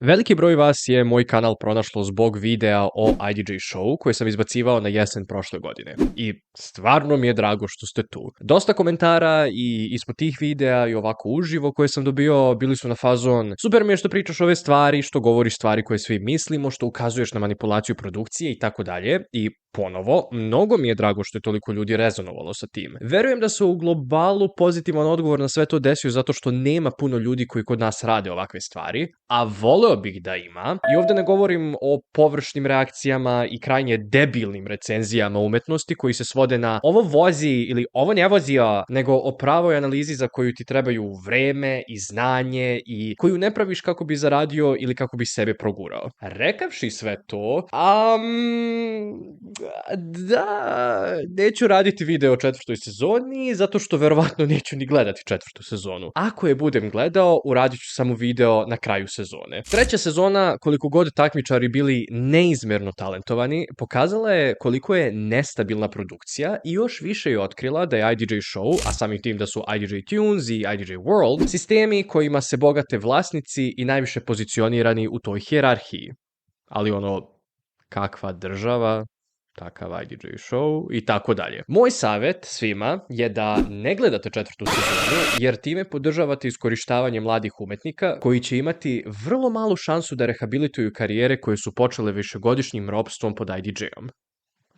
Veliki broj vas je moj kanal pronašlo zbog videa o IDJ Show koji sam izbacivao na jesen prošle godine. I stvarno mi je drago što ste tu. Dosta komentara i ispod tih videa i ovako uživo koje sam dobio bili su na fazon super mi je što pričaš ove stvari, što govoriš stvari koje svi mislimo, što ukazuješ na manipulaciju produkcije i tako dalje. I ponovo, mnogo mi je drago što je toliko ljudi rezonovalo sa tim. Verujem da se u globalu pozitivan odgovor na sve to desio zato što nema puno ljudi koji kod nas rade ovakve stvari, a voleo bih da ima. I ovde ne govorim o površnim reakcijama i krajnje debilnim recenzijama umetnosti koji se svode na ovo vozi ili ovo ne vozio, nego o pravoj analizi za koju ti trebaju vreme i znanje i koju ne praviš kako bi zaradio ili kako bi sebe progurao. Rekavši sve to, da, neću raditi video o četvrtoj sezoni, zato što verovatno neću ni gledati četvrtu sezonu. Ako je budem gledao, uradit ću samo video na kraju sezone. Treća sezona, koliko god takmičari bili neizmerno talentovani, pokazala je koliko je nestabilna produkcija i još više je otkrila da je IDJ Show, a samim tim da su IDJ Tunes i IDJ World, sistemi kojima se bogate vlasnici i najviše pozicionirani u toj hijerarhiji. Ali kakva država, takav IDJ Show i tako dalje. Moj savjet svima je da ne gledate četvrtu sezonu, jer time podržavate iskorištavanje mladih umetnika koji će imati vrlo malu šansu da rehabilituju karijere koje su počele višegodišnjim ropstvom pod IDJ-om.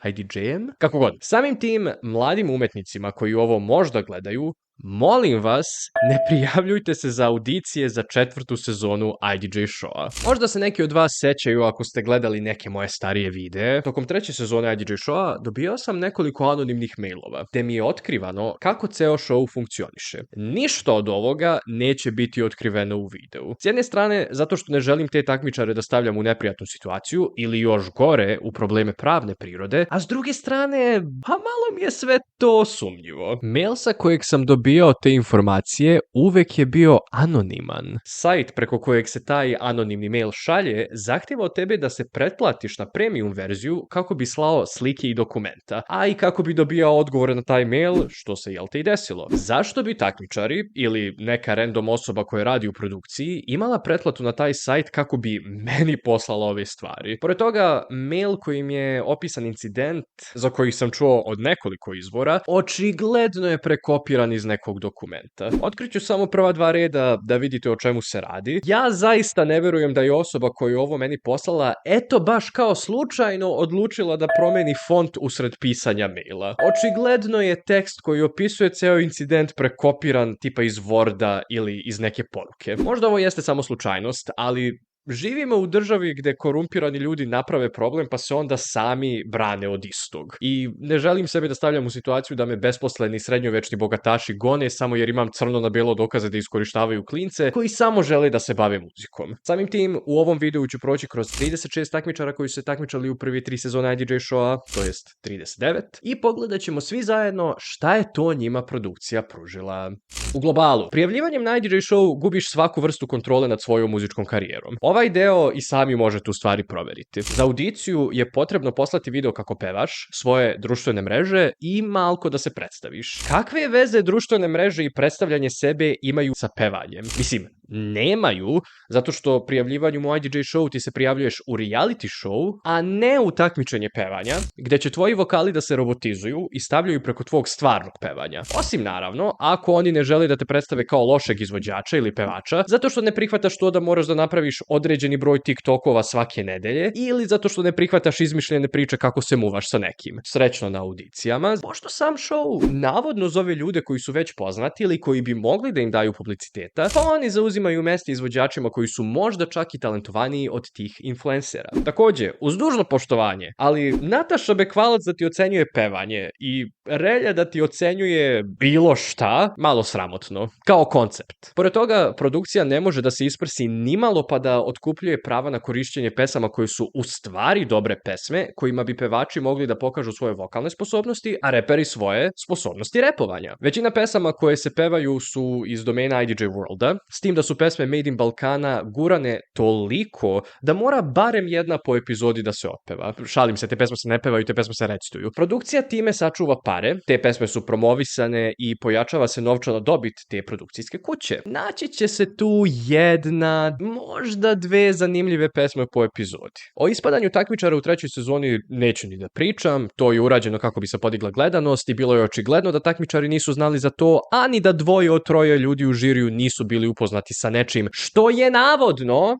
IDJ-em? Kako god. Samim tim, mladim umetnicima koji ovo možda gledaju, molim vas, ne prijavljujte se za audicije za četvrtu sezonu IDJ Showa. Možda se neki od vas sećaju ako ste gledali neke moje starije videe. Tokom treće sezone IDJ Showa dobio sam nekoliko anonimnih mailova, gde mi je otkrivano kako ceo show funkcioniše. Ništa od ovoga neće biti otkriveno u videu. S jedne strane, zato što ne želim te takmičare da stavljam u neprijatnu situaciju ili još gore u probleme pravne prirode, a s druge strane, malo mi je sve to sumnjivo. Mail sa kojeg sam dobio te informacije uvek je bio anoniman. Sajt preko kojeg se taj anonimni mail šalje zahteva od tebe da se pretplatiš na premium verziju kako bi slao slike i dokumenta, a i kako bi dobijao odgovore na taj mail, što se jel te i desilo. Zašto bi takmičari ili neka random osoba koja radi u produkciji imala pretplatu na taj sajt kako bi meni poslala ove stvari? Pored toga, mail kojim je opisan incident, za koji sam čuo od nekoliko izvora, očigledno je prekopiran iz nekog dokumenta. Otkriću samo prva dva reda da vidite o čemu se radi. Ja zaista ne verujem da je osoba koju ovo meni poslala, eto baš kao slučajno odlučila da promeni font usred pisanja maila. Očigledno je tekst koji opisuje ceo incident prekopiran tipa iz Worda ili iz neke poruke. Možda ovo jeste samo slučajnost, ali živimo u državi gde korumpirani ljudi naprave problem pa se onda sami brane od istog. I ne želim sebe da stavljam u situaciju da me besposleni srednjovečni bogataši gone samo jer imam crno na belo dokaze da iskorištavaju klince koji samo žele da se bave muzikom. Samim tim, u ovom videu ću proći kroz 36 takmičara koji su se takmičali u prvi 3 sezone IDJ Showa, to jest 39, i pogledat ćemo svi zajedno šta je to njima produkcija pružila. U globalu, prijavljivanjem na IDJ Show gubiš svaku vrstu kontrole nad svojom muzičkom karijerom. Ovaj deo i sami možete u stvari proveriti. Za audiciju je potrebno poslati video kako pevaš, svoje društvene mreže i malko da se predstaviš. Kakve veze društvene mreže i predstavljanje sebe imaju sa pevanjem? Mislim, nemaju, zato što prijavljivanjem u IDJ Show ti se prijavljuješ u reality show, a ne u takmičenje pevanja, gde će tvoji vokali da se robotizuju i stavljaju preko tvog stvarnog pevanja. Osim naravno, ako oni ne žele da te predstave kao lošeg izvođača ili pevača, zato što ne prihvataš to da moraš da napraviš određeni broj TikTokova svake nedelje ili zato što ne prihvataš izmišljene priče kako se muvaš sa nekim. Srećno na audicijama, pošto sam show navodno zove ljude koji su već poznati ili koji bi mogli da im daju publiciteta, pa oni zauzimaju mesta izvođačima koji su možda čak i talentovaniji od tih influencera. Takođe, uz dužno poštovanje, ali Nataša Bekvalac da ti ocenjuje pevanje i Relja da ti ocenjuje bilo šta, malo sramotno, kao koncept. Pored toga, produkcija ne može da se isprsi nimalo pa da otkupljuje prava na korišćenje pesama koje su u stvari dobre pesme, kojima bi pevači mogli da pokažu svoje vokalne sposobnosti, a reperi svoje sposobnosti repovanja. Većina pesama koje se pevaju su iz domena IDJ Worlda, s tim da su su pesme Made in Balkana gurane toliko da mora barem jedna po epizodi da se otpeva. Šalim se, te pesme se ne pevaju, te pesme se recituju. Produkcija time sačuva pare, te pesme su promovisane i pojačava se novčana dobit te produkcijske kuće. Naći će se tu jedna, možda dve zanimljive pesme po epizodi. O ispadanju takmičara u trećoj sezoni neću ni da pričam, to je urađeno kako bi se podigla gledanost i bilo je očigledno da takmičari nisu znali za to, a ni da 2 od 3 ljudi u žiriju nisu bili upoznati sa nečim što je navodno,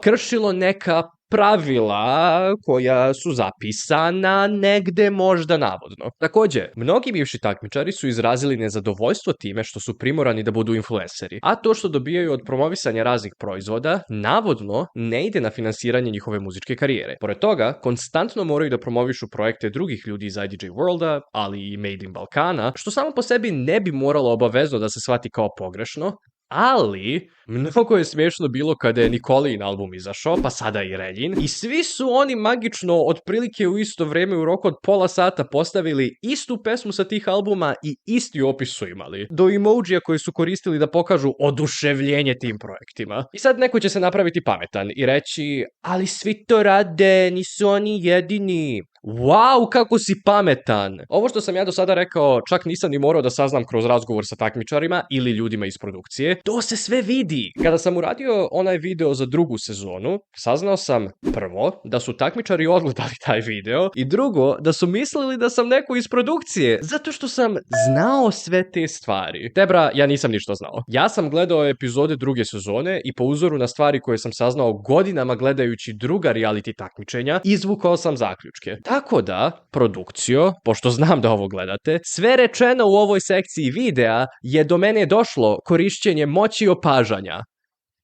kršilo neka pravila koja su zapisana negde možda navodno. Takođe, mnogi bivši takmičari su izrazili nezadovoljstvo time što su primorani da budu influenceri, a to što dobijaju od promovisanja raznih proizvoda, navodno ne ide na finansiranje njihove muzičke karijere. Pored toga, konstantno moraju da promovišu projekte drugih ljudi iz IDJ Worlda, ali i Made in Balkana, što samo po sebi ne bi moralo obavezno da se shvati kao pogrešno, ali mnogo je smiješno bilo kada je Nikolin album izašao, pa sada i Reljin, i svi su oni magično otprilike u isto vreme u roku od pola sata postavili istu pesmu sa tih albuma i isti opis su imali. Do emojija koji su koristili da pokažu oduševljenje tim projektima. I sad neko će se napraviti pametan i reći, ali svi to rade, nisu oni jedini. Wow, kako si pametan! Ovo što sam ja do sada rekao, čak nisam ni morao da saznam kroz razgovor sa takmičarima ili ljudima iz produkcije. To se sve vidi! Kada sam uradio onaj video za drugu sezonu, saznao sam prvo da su takmičari odgledali taj video i drugo da su mislili da sam neko iz produkcije, zato što sam znao sve te stvari. Tebra, ja nisam ništa znao. Ja sam gledao epizode druge sezone i po uzoru na stvari koje sam saznao godinama gledajući druga reality takmičenja, izvukao sam zaključke. Tako da, produkcijo, pošto znam da ovo gledate, sve rečeno u ovoj sekciji videa je do mene došlo korišćenjem moći opažanja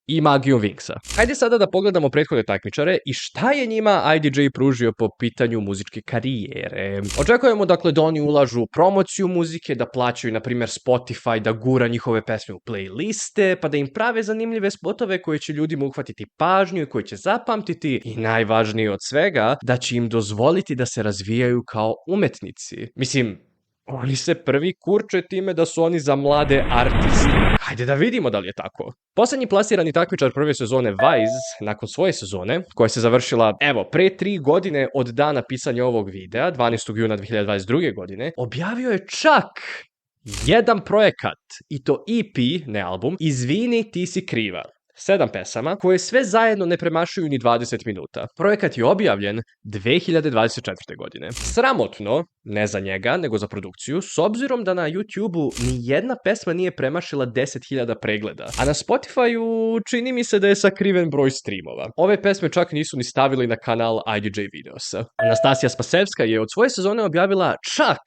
i magijom Winksa. Hajde sada da pogledamo prethodne takmičare i šta je njima IDJ pružio po pitanju muzičke karijere. Očekujemo dakle da oni ulažu u promociju muzike, da plaćaju na primjer Spotify da gura njihove pesme u playliste, pa da im prave zanimljive spotove koje će ljudima uhvatiti pažnju i koje će zapamtiti i najvažnije od svega, da će im dozvoliti da se razvijaju kao umetnici. Mislim, oni se prvi kurče time da su oni za mlade artiste. Hajde da vidimo da li je tako. Poslednji plasirani takmičar prve sezone Vice, nakon svoje sezone, koja se završila, pre 3 godine od dana pisanja ovog videa, 12. juna 2022. godine, objavio je čak jedan projekat, i to EP, ne album, Izvini, ti si kriva. 7 pesama, koje sve zajedno ne premašuju ni 20 minuta. Projekat je objavljen 2024. godine. Sramotno, ne za njega, nego za produkciju, s obzirom da na YouTube-u ni jedna pesma nije premašila 10.000 pregleda, a na Spotify-u čini mi se da je sakriven broj streamova. Ove pesme čak nisu ni stavili na kanal IDJ Videosa. Anastasija Spasevska je od svoje sezone objavila čak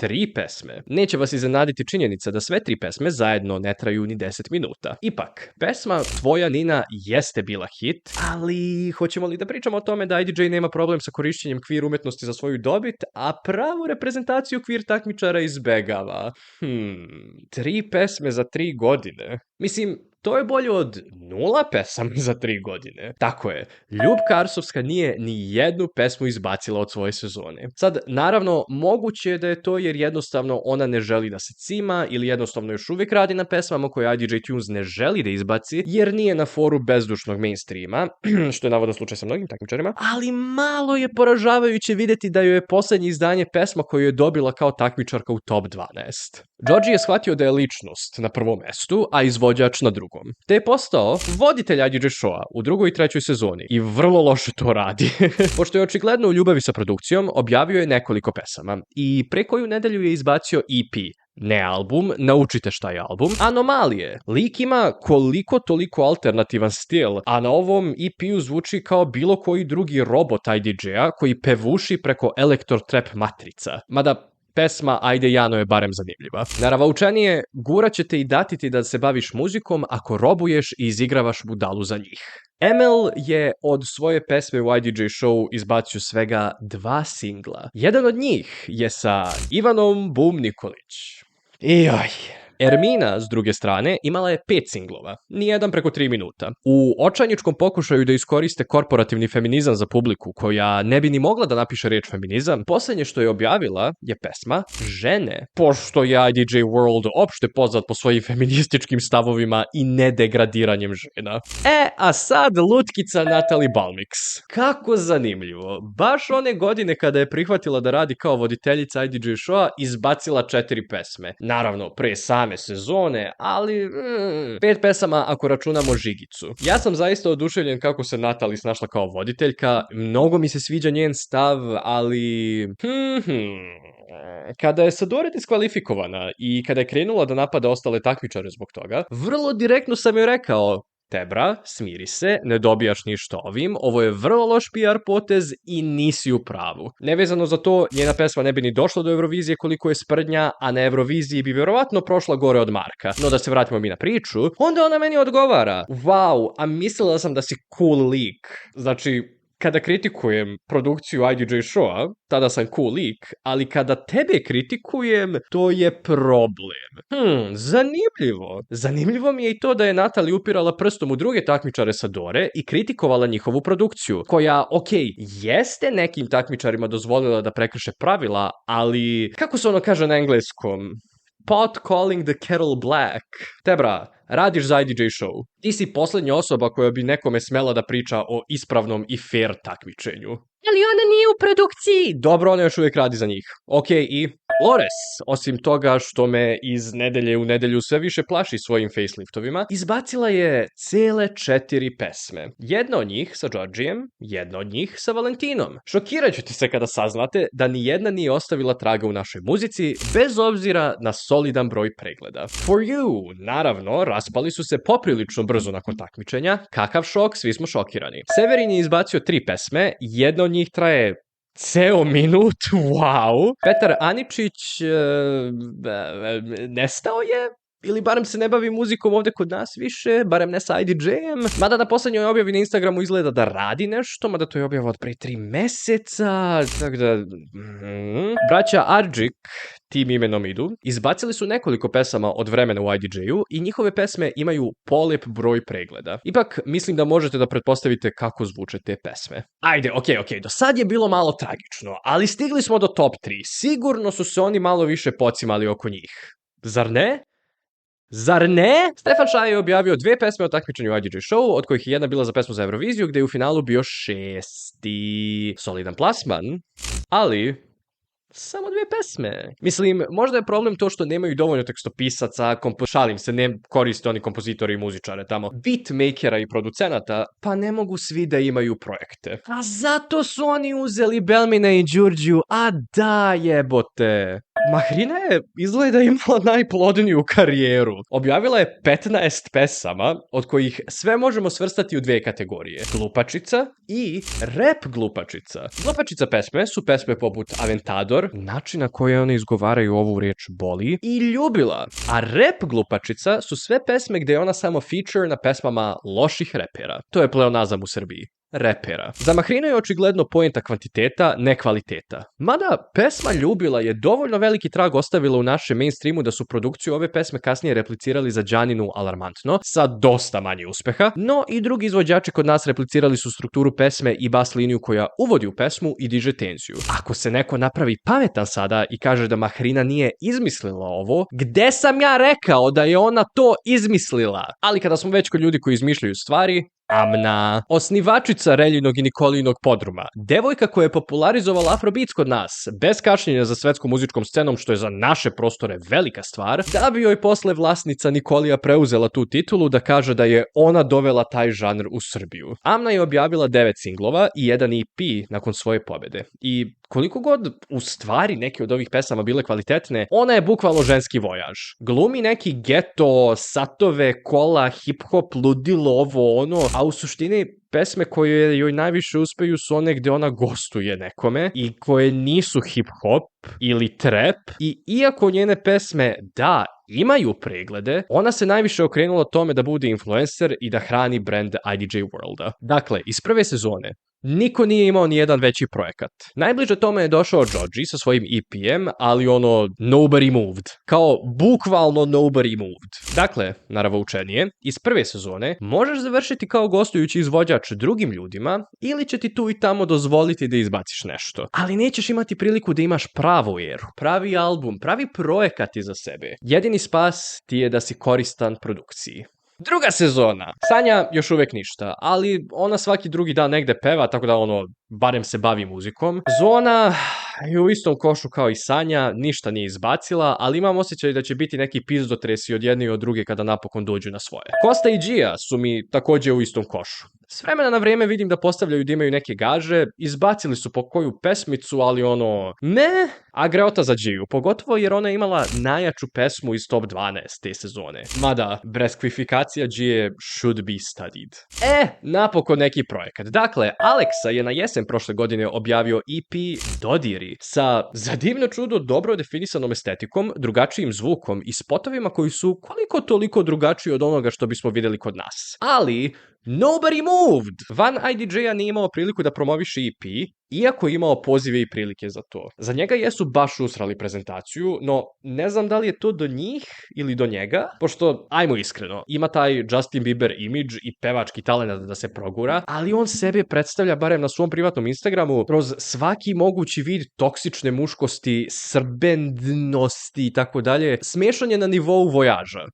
3 pesme. Neće vas iznenaditi činjenica da sve 3 pesme zajedno ne traju ni 10 minuta. Ipak, pesma Tvoja Nina jeste bila hit, ali hoćemo li da pričamo o tome da IDJ nema problem sa korišćenjem queer umetnosti za svoju dobit, a pravu reprezentaciju queer takmičara izbegava? 3 pesme za 3 godine. Mislim, to je bolje od 0 pesama za 3 godine. Tako je, Ljubka Arsovska nije ni jednu pesmu izbacila od svoje sezone. Sad, naravno, moguće je da je to jer jednostavno ona ne želi da se cima ili jednostavno još uvijek radi na pesmama koje IDJ Tunes ne želi da izbaci jer nije na foru bezdušnog mainstreama, što je navodno slučaj sa mnogim takmičarima, ali malo je poražavajuće videti da joj je poslednje izdanje pesma koju je dobila kao takmičarka u top 12. Georgie je shvatio da je ličnost na prvom mestu, a izvođač na drugom. Te je postao voditelj IDJ showa u 2. i 3. sezoni i vrlo loše to radi. Pošto je očigledno u ljubavi sa produkcijom, objavio je nekoliko pesama i pre koju nedelju je izbacio EP, ne album, naučite šta je album. Anomalije. Lik ima koliko toliko alternativan stil, a na ovom EP-u zvuči kao bilo koji drugi robot IDJ-a koji pevuši preko Electrotrap matrica. Mada pesma Ajde Jano je barem zanimljiva. Naravaučenije, gurat će te i dati ti da se baviš muzikom ako robuješ i izigravaš budalu za njih. ML je od svoje pesme u IDJ show izbacio svega 2 singla. Jedan od njih je sa Ivanom Bum Nikolić. Ermina, s druge strane, imala je 5 singlova, nijedan preko 3 minuta. U očajničkom pokušaju da iskoriste korporativni feminizam za publiku, koja ne bi ni mogla da napiše riječ feminizam, posljednje što je objavila je pesma Žene, pošto je IDJ World opšte poznat po svojim feminističkim stavovima i nedegradiranjem žena. A sad lutkica Natalie Balmix. Kako zanimljivo. Baš one godine kada je prihvatila da radi kao voditeljica IDJ showa, izbacila 4 pesme. Naravno, pre same sezone, ali 5 pesama ako računamo Žigicu. Ja sam zaista oduševljen kako se Natalie snašla kao voditeljka, mnogo mi se sviđa njen stav, ali... Kada je Sadora diskvalifikovana i kada je krenula da napada ostale takmičare zbog toga, vrlo direktno sam joj rekao: Tebra, smiri se, ne dobijaš ništa ovim, ovo je vrlo loš PR potez i nisi u pravu. Nevezano za to, njena pesma ne bi ni došla do Eurovizije koliko je sprdnja, a na Euroviziji bi vjerovatno prošla gore od Marka. No da se vratimo mi na priču, onda ona meni odgovara: wow, a mislila sam da si cool lik. Znači, kada kritikujem produkciju IDJ showa, tada sam cool lik, ali kada tebe kritikujem, to je problem. Zanimljivo. Zanimljivo mi je i to da je Natalie upirala prstom u druge takmičare Sadore i kritikovala njihovu produkciju, koja, jeste nekim takmičarima dozvolila da prekrše pravila, ali, kako se ono kaže na engleskom? Pot calling the kettle black. Tebra, radiš za IDJ show. Ti si posljednja osoba koja bi nekome smela da priča o ispravnom i fair takmičenju. Ali ona nije u produkciji. Dobro, ona još uvijek radi za njih. I Lores, osim toga što me iz nedelje u nedelju sve više plaši svojim faceliftovima, izbacila je cele 4 pesme. Jedna od njih sa Georgijem, jedna od njih sa Valentinom. Šokirat ćete se kada saznate da ni jedna nije ostavila traga u našoj muzici, bez obzira na solidan broj pregleda. For You, naravno, raspali su se poprilično brzo nakon takmičenja. Kakav šok, svi smo šokirani. Severin je izbacio 3 pesme, jedna od njih traje ceo minut, wow. Petar Aničić nestao je, ili barem se ne bavi muzikom ovdje kod nas više, barem ne sa IDJ-em. Mada na posljednjoj objavi na Instagramu izgleda da radi nešto, mada to je objava od pre 3 meseca, tako da... Braća Arđik, tim imenom idu, izbacili su nekoliko pesama od vremena u IDJ-u i njihove pesme imaju polep broj pregleda. Ipak, mislim da možete da pretpostavite kako zvuče te pesme. Ajde, okej, do sad je bilo malo tragično, ali stigli smo do top 3. Sigurno su se oni malo više pocimali oko njih. Zar ne? Stefan Šaj je objavio 2 pesme o takmičenju IDJ show, od kojih je jedna bila za pesmu za Euroviziju, gdje je u finalu bio 6. Solidan plasman, ali samo 2 pesme. Mislim, možda je problem to što nemaju dovoljno tekstopisaca, šalim se, ne koriste oni kompozitori i muzičare tamo, beatmakera i producenata, pa ne mogu svi da imaju projekte. A zato su oni uzeli Belmina i Đurđiju, a da jebote. Mahrina je izgleda imala najplodniju karijeru. Objavila je 15 pesama, od kojih sve možemo svrstati u 2 kategorije. Glupačica i rap glupačica. Glupačica pesme su pesme poput Aventador, način na koji one izgovaraju ovu riječ boli, i Ljubila. A rap glupačica su sve pesme gdje je ona samo feature na pesmama loših repera. To je pleonazam u Srbiji. Repera. Za Mahrinu je očigledno poenta kvantiteta, ne kvaliteta. Mada pesma Ljubila je dovoljno veliki trag ostavila u našem mainstreamu da su produkciju ove pesme kasnije replicirali za Đaninu Alarmantno, sa dosta manje uspeha, no i drugi izvođači kod nas replicirali su strukturu pesme i bas liniju koja uvodi u pesmu i diže tenziju. Ako se neko napravi pametan sada i kaže da Mahrina nije izmislila ovo, gde sam ja rekao da je ona to izmislila? Ali kada smo već kod ljudi koji izmišljaju stvari, Amna, osnivačica Reljinog i Nikolinog podruma, devojka koja je popularizovala Afrobeats kod nas, bez kašnjenja za svetskom muzičkom scenom, što je za naše prostore velika stvar, da bi joj posle vlasnica Nikolija preuzela tu titulu da kaže da je ona dovela taj žanr u Srbiju. Amna je objavila 9 singlova i jedan EP nakon svoje pobjede. I koliko god u stvari neke od ovih pesama bile kvalitetne, ona je bukvalno ženski vojaž. Glumi neki geto, satove, kola, hip-hop, ludilo, ovo ono, a u suštini pesme koje joj najviše uspeju su one gdje ona gostuje nekome i koje nisu hip-hop ili trap, i iako njene pesme, da, imaju preglede, ona se najviše okrenula tome da bude influencer i da hrani brand IDJ Worlda. Dakle, iz prve sezone niko nije imao ni jedan veći projekat. Najbliže tome je došao Joji sa svojim EP-em, ali nobody moved. Kao, bukvalno nobody moved. Dakle, naravoučenije, iz prve sezone možeš završiti kao gostujući izvođač drugim ljudima ili će ti tu i tamo dozvoliti da izbaciš nešto. Ali nećeš imati priliku da imaš pravu eru, pravi album, pravi projekat iza sebe. Jedini spas ti je da si koristan produkciji. Druga sezona. Sanja još uvek ništa, ali ona svaki drugi dan negde peva, tako da barem se bavi muzikom. Zona je u istom košu kao i Sanja, ništa nije izbacila, ali imam osjećaj da će biti neki pizdotresi od jedne i od druge kada napokon dođu na svoje. Kosta i Gia su mi takođe u istom košu. S vremena na vrijeme vidim da postavljaju da imaju neke gaže, izbacili su po koju pesmicu, ali a greota za Giu, pogotovo jer ona je imala najjaču pesmu iz top 12 te sezone. Mada, breskvifikacija Gie should be studied. Napokon neki projekat. Dakle, Alexa je na jesen prošle godine objavio EP Dodiri sa, za divno čudo, dobro definisanom estetikom, drugačijim zvukom i spotovima koji su koliko toliko drugačiji od onoga što bismo vidjeli kod nas. Ali nobody moved! Van IDJ-a nije imao priliku da promoviše EP, iako je imao pozive i prilike za to. Za njega jesu baš usrali prezentaciju, no ne znam da li je to do njih ili do njega, pošto, ajmo iskreno, ima taj Justin Bieber imidž i pevački talent da se progura, ali on sebe predstavlja, barem na svom privatnom Instagramu, kroz svaki mogući vid toksične muškosti, srbendnosti i tako dalje, smešan je na nivou vojaža.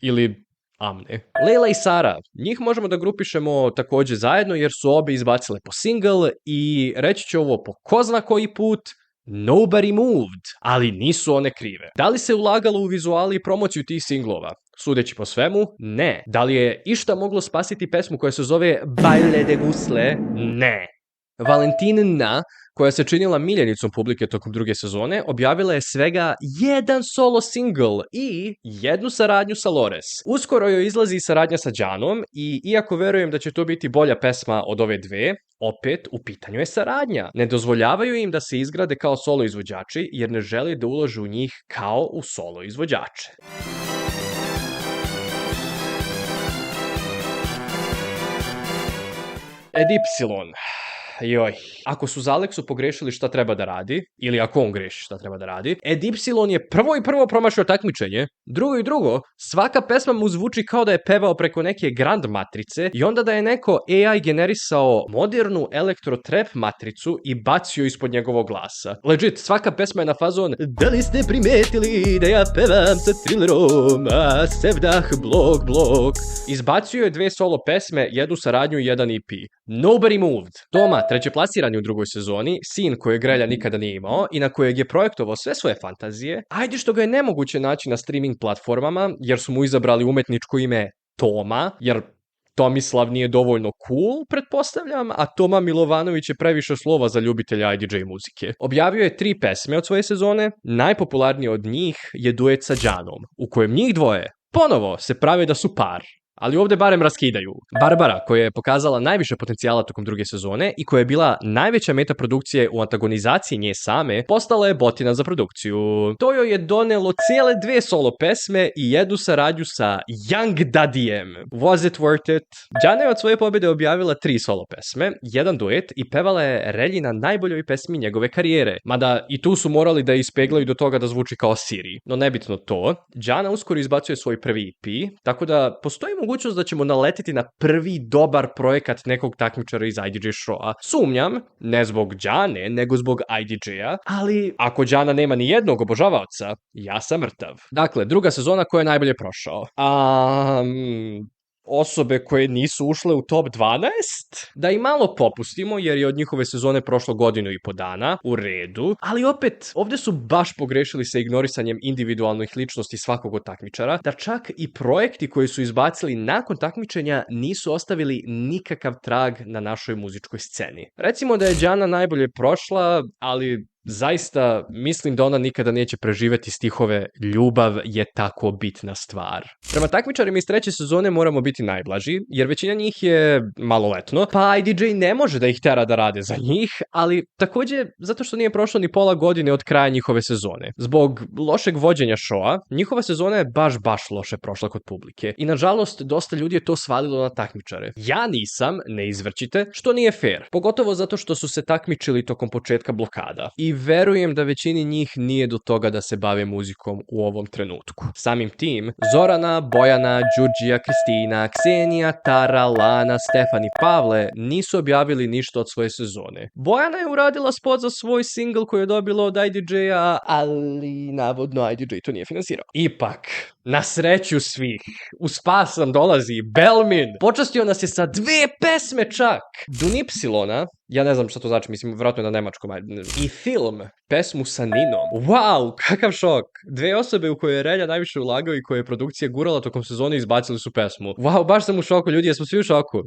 Ili Amne. Leila i Sara, njih možemo da grupišemo takođe zajedno jer su obe izbacile po single i reći ću ovo po ko zna koji put, nobody moved, ali nisu one krive. Da li se ulagalo u vizuali i promociju tih singlova? Sudeći po svemu, ne. Da li je išta moglo spasiti pesmu koja se zove Baile de Gusle? Ne. Valentina, koja se činila miljenicom publike tokom druge sezone, objavila je svega jedan solo single i jednu saradnju sa Lores. Uskoro joj izlazi saradnja sa Đanom i iako verujem da će to biti bolja pesma od ove dve, opet u pitanju je saradnja. Ne dozvoljavaju im da se izgrade kao solo izvođači jer ne žele da ulože u njih kao u solo izvođače. Edipsilon. Joj, ako su za Aleksu pogrešili šta treba da radi, ili ako on greši šta treba da radi, Edipsilon je prvo promašio takmičenje, drugo, svaka pesma mu zvuči kao da je pevao preko neke grand matrice i onda da je neko AI generisao modernu elektro-trap matricu i bacio ispod njegovog glasa. Legit, svaka pesma je na fazon da li ste primetili da ja pevam sa Thrillerom, a Sevdah blok. Izbacio je dve solo pesme, jednu saradnju i jedan EP. Nobody moved. Toma, trećeplasirani u drugoj sezoni, sin kojeg Grelja nikada nije imao i na kojeg je projektovao sve svoje fantazije, ajde što ga je nemoguće naći na streaming platformama jer su mu izabrali umetničko ime Toma, jer Tomislav nije dovoljno cool, pretpostavljam, a Toma Milovanović je previše slova za ljubitelja IDJ muzike. Objavio je 3 pesme od svoje sezone, najpopularniji od njih je duet sa Đanom, u kojem njih dvoje ponovo se prave da su par. Ali ovde barem raskidaju. Barbara, koja je pokazala najviše potencijala tokom druge sezone i koja je bila najveća meta produkcije u antagonizaciji nje same, postala je botina za produkciju. To joj je donelo cijele 2 solo pesme i jednu saradnju sa Young Daddyjem. Was it worth it? Đana je od svoje pobjede objavila 3 solo pesme, jedan duet i pevala je Relji na najboljoj pesmi njegove karijere. Mada i tu su morali da ispeglaju do toga da zvuči kao Siri. No nebitno to, Đana uskoro izbacuje svoj prvi EP, tako da postoji mogućnost da ćemo naletiti na prvi dobar projekat nekog takmičara iz IDJ showa. Sumnjam, ne zbog Đane, nego zbog IDJ-a, ali ako Đana nema ni jednog obožavaoca, ja sam mrtav. Dakle, druga sezona koja je najbolje prošao. Osobe koje nisu ušle u top 12, da i malo popustimo jer je od njihove sezone prošlo 1.5 godina, u redu, ali opet, ovde su baš pogrešili sa ignorisanjem individualnih ličnosti svakog od takmičara, da čak i projekti koji su izbacili nakon takmičenja nisu ostavili nikakav trag na našoj muzičkoj sceni. Recimo da je Đana najbolje prošla, ali zaista mislim da ona nikada neće preživeti stihove "Ljubav je tako bitna stvar". Prema takmičarima iz treće sezone moramo biti najblaži, jer većina njih je maloletno, pa IDJ ne može da ih tera da rade za njih, ali takođe zato što nije prošlo ni pola godine od kraja njihove sezone. Zbog lošeg vođenja šoa, njihova sezona je baš loše prošla kod publike i nažalost dosta ljudi je to svalilo na takmičare. Ja nisam, ne izvrćite, što nije fair, pogotovo zato što su se takmičili tokom početka blokada i verujem da većini njih nije do toga da se bave muzikom u ovom trenutku. Samim tim, Zorana, Bojana, Đurđija, Kristina, Ksenija, Tara, Lana, Stefan i Pavle nisu objavili ništa od svoje sezone. Bojana je uradila spot za svoj single koji je dobila od IDJ-a, ali navodno IDJ to nije finansirao. Ipak, na sreću svih, u spas nam dolazi Belmin. Počastio nas je sa 2 pesme čak. Dunipsilona, ja ne znam šta to znači, mislim, vjerojatno je na nemačkom, i film, pesmu sa Ninom. Wow, kakav šok. 2 osobe u koje je Relja najviše ulagao i koje je produkcija gurala tokom sezone izbacili su pesmu. Wow, baš sam u šoku, ljudi, jesmo svi u šoku.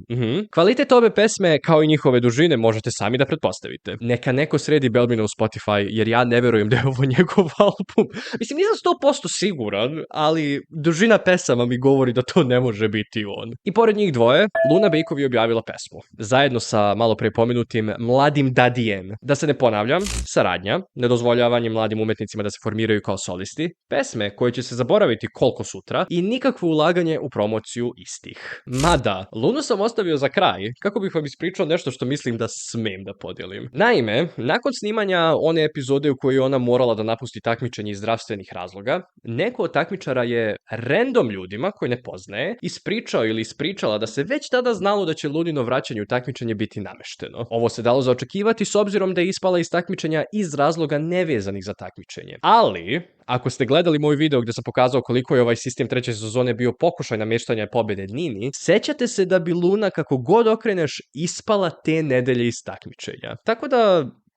Kvalitet ove pesme, kao i njihove dužine, možete sami da pretpostavite. Neka neko sredi Belmina u Spotify, jer ja ne verujem da je ovo njegov album. Mislim, nisam 100% siguran, ali dužina pesama mi govori da to ne može biti on. I pored njih dvoje, Luna Bejkov je objavila pesmu. Zajedno sa malo pre pomenutim Mladim Dadijem. Da se ne ponavljam, saradnja, nedozvoljavanje mladim umetnicima da se formiraju kao solisti, pesme koje će se zaboraviti koliko sutra i nikakvo ulaganje u promociju istih. Mada, Lunu sam ostavio za kraj, kako bih vam ispričao nešto što mislim da smem da podijelim. Naime, nakon snimanja one epizode u kojoj je ona morala da napusti takmičenje iz zdravstvenih razloga, neko od takmičara je random ljudima koje ne poznaje ispričao ili ispričala da se već tada znalo da će Lunino vraćanje u takmičenje biti namešteno. Ovo se dalo za očekivati s obzirom da je ispala iz takmičenja iz razloga nevezanih za takmičenje. Ali, ako ste gledali moj video gde sam pokazao koliko je ovaj sistem treće sezone bio pokušaj nameštanja pobede Nini, sećate se da bi Luna, kako god okreneš, ispala te nedelje iz takmičenja. Tako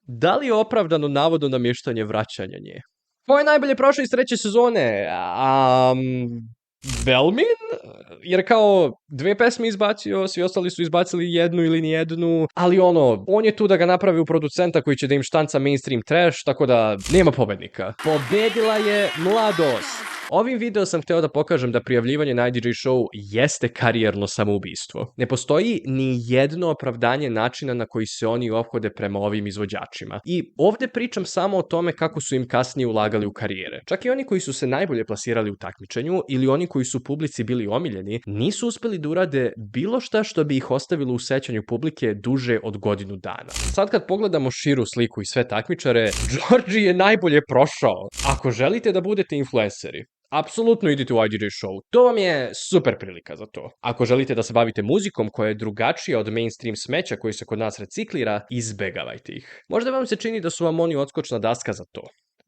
da li je opravdano navodno nameštanje vraćanja nje? Ko je najbolje prošao iz treće sezone? Belmin? Jer kao 2 pesme izbacio, svi ostali su izbacili jednu ili nijednu, ali on je tu da ga napravi u producenta koji će da im štanca mainstream trash, tako da nema pobednika. Pobedila je mladost! Ovim video sam hteo da pokažem da prijavljivanje na IDJ show jeste karijerno samoubistvo. Ne postoji ni jedno opravdanje načina na koji se oni ophode prema ovim izvođačima. I ovde pričam samo o tome kako su im kasnije ulagali u karijere. Čak i oni koji su se najbolje plasirali u takmičenju ili oni koji su publici bili omiljeni, nisu uspeli da urade bilo šta što bi ih ostavilo u sećanju publike duže od godinu dana. Sad kad pogledamo širu sliku i sve takmičare, Georgie je najbolje prošao. Ako želite da budete influenceri, apsolutno idite u IDJ show. To vam je super prilika za to. Ako želite da se bavite muzikom koja je drugačija od mainstream smeća koji se kod nas reciklira, izbegavajte ih. Možda vam se čini da su vam oni odskočna daska za to.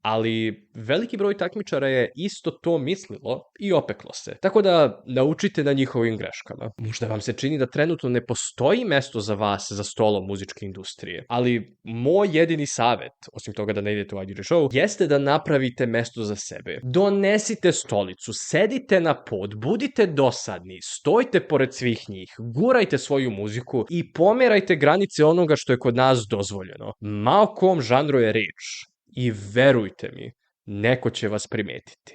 Ali veliki broj takmičara je isto to mislilo i opeklo se. Tako da naučite na njihovim greškama. Možda vam se čini da trenutno ne postoji mesto za vas za stolom muzičke industrije. Ali moj jedini savet, osim toga da ne idete u IDJ show, jeste da napravite mesto za sebe. Donesite stolicu, sedite na pod, budite dosadni, stojte pored svih njih, gurajte svoju muziku i pomerajte granice onoga što je kod nas dozvoljeno. Ma o kom žanru je reč. I verujte mi, neko će vas primetiti.